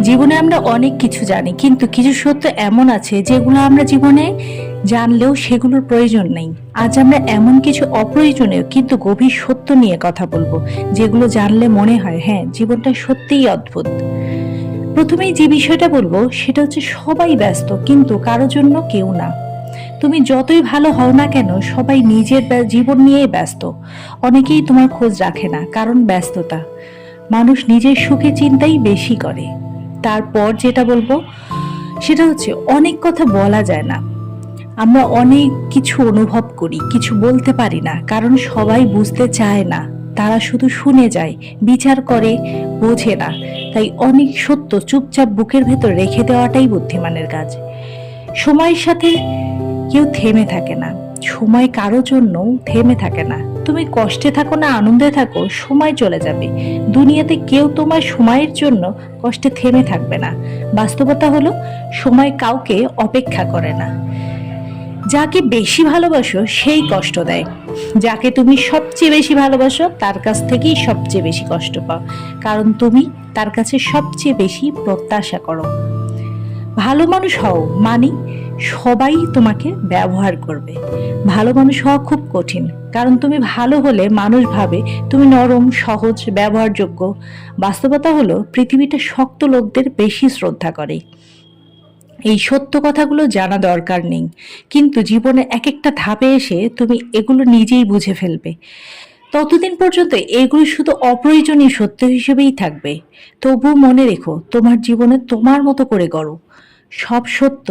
জীবনে আমরা অনেক কিছু জানি, কিন্তু কিছু সত্য এমন আছে যেগুলো আমরা জীবনে জানলেও সেগুলোর প্রয়োজন নেই। আজ আমরা এমন কিছু অপ্রয়োজনীয় কিন্তু গভীর সত্য নিয়ে কথা বলবো, যেগুলো জানলে মনে হয় হ্যাঁ, জীবনটা সত্যিই অদ্ভুত। প্রথমেই যে বিষয়টা বলবো সেটা হচ্ছে, সবাই ব্যস্ত কিন্তু কারোর জন্য কেউ না। তুমি যতই ভালো হও না কেন, সবাই নিজের জীবন নিয়েই ব্যস্ত। অনেকেই তোমার খোঁজ রাখে না, কারণ ব্যস্ততা। মানুষ নিজের সুখে চিন্তাই বেশি করে। তারপর যেটা বলবো সেটা হচ্ছে, অনেক কথা বলা যায় না। আমরা অনেক কিছু অনুভব করি, কিছু বলতে পারি না, কারণ সবাই বুঝতে চায় না। তারা শুধু শুনে যায়, বিচার করে, বোঝে না। তাই অনেক সত্য চুপচাপ বুকের ভেতর রেখে দেওয়াটাই বুদ্ধিমানের কাজ। সময়ের সাথে কেউ থেমে থাকে না, সময় কারো জন্য থেমে থাকে না। তুমি কষ্টে থাকো না আনন্দে থাকো, সময় চলে যাবে। দুনিয়াতে কেউ তোমার সময়ের জন্য কষ্টে থেমে থাকবে না। বাস্তবতা হলো, সময় কাউকে অপেক্ষা করে না। যাকে বেশি ভালোবাসো সেই কষ্ট দেয়। যাকে তুমি সবচেয়ে বেশি ভালোবাসো তার কাছ থেকেই সবচেয়ে বেশি কষ্ট পাও, কারণ তুমি তার কাছে সবচেয়ে বেশি প্রত্যাশা করো। ভালো মানুষ হও মানে সবাই তোমাকে ব্যবহার করবে। ভালো মানুষ হওয়া খুব কঠিন, কারণ তুমি ভালো হলে মানুষ ভাবে তুমি নরম, সহজ, ব্যবহারযোগ্য। বাস্তবতা হলো, পৃথিবীটা শক্ত লোকদের বেশি শ্রদ্ধা করে। এই সত্য কথাগুলো জানা দরকার নেই, কিন্তু জীবনের এক একটা ধাপে এসে তুমি এগুলো নিজেই বুঝে ফেলবে। ততদিন পর্যন্ত এগুলো শুধু অপ্রয়োজনীয় সত্য হিসেবেই থাকবে। তবু মনে রেখো, তোমার জীবনে তোমার মতো করে গড়ো। সব সত্য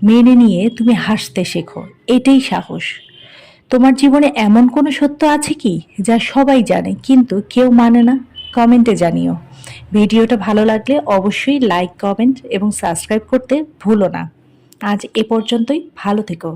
মেনে নিয়ে তুমি হাসতে শেখো, এটাই সাহস। তোমার জীবনে এমন কোনো সত্য আছে কি, যা সবাই জানে কিন্তু কেউ মানে না? কমেন্টে জানিও। ভিডিওটা ভালো লাগলে অবশ্যই লাইক, কমেন্ট এবং সাবস্ক্রাইব করতে ভুলো না। আজ এ পর্যন্তই, ভালো থেকো।